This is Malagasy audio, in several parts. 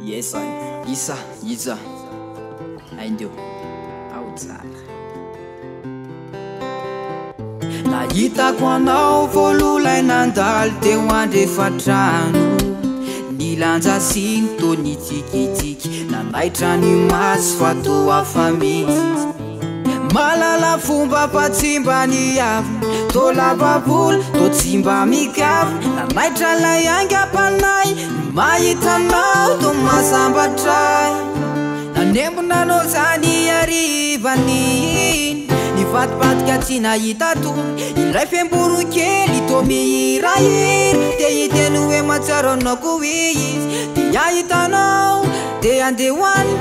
Yes, Isa, aindio aotsara nahitako anao voalolay nandalo teo andrefatrano nilanja siny to nitsikitiky nanaitra ny maso fa to afamitsy malala fomba patsimba ny avy to lavaboly to tsimba mikavy nanaitra lay angapanay mahitanao to masambatray nanembonanao zany arivany nivadibatika tsy nahita tony ilay fiamboro-kely to mihirahira te hiteny hoe matsaro anao izy te ahitanao te andehoany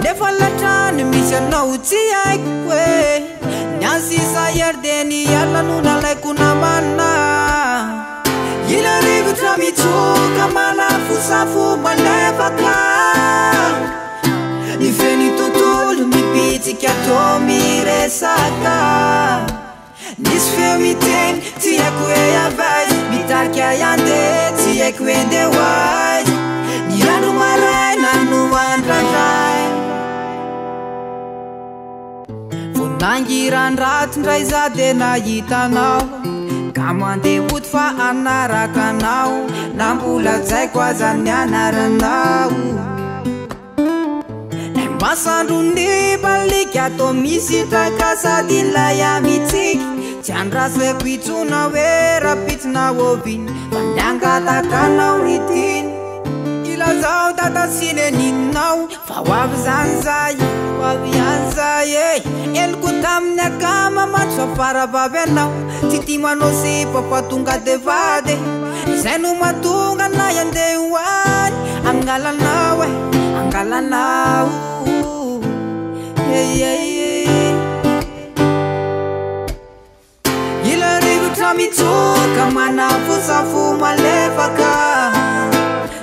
nefa latrany misy anao tsy haiko hoe niansisa iarde ny alano nalaiko namana ila rivotra mitsoka manafosafo malevaka ny feny tontolo mipitsika to miresaka nisy feo miteny tsy haiko hoe avaizy mitarika iande tsy haiko hoe ndehoaizy ny rano maraina no andradray vonangirandraty ndray za de nahitanao ka mandeha oty fa anarakanao na mbola jaiko aza ny anaranao masandro ny balika to misy traka sady lay amitsika tsy andrasaiko itsona hoe rapitsina oviny fa niangatakanao ritiny ilazao tatasiny ninao fa hoavy zany zay hoavy ihany zay eloko tamin'ny akama maty fa faravavy anao tsy ty manao sepapatonga de vady izay no matonga nay andeha hoany angalanao angalanao ila rivotra mitsoka manafosafo malefaka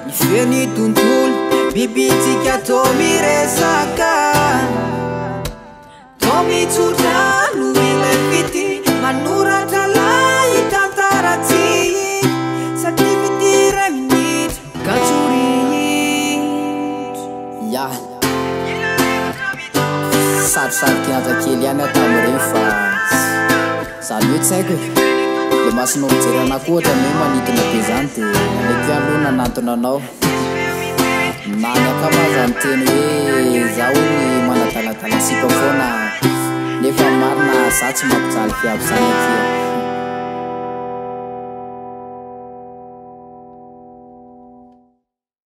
ny feny tontolo bibitsika to miresaka to mitsotra no ilay fity manoratra lay tantaratsy satria fitiray minitra gatsoritra sarosarotry azakely ihany atamireny fa zany hoe tsy haiko le masinao mijery anakoatra hoe manidina be zany de aleko aloha nanantona anao nany akama zany teny hoe zaho ny manatalatala sipa foana nefa marina za tsy mampijaly fiavy zany aty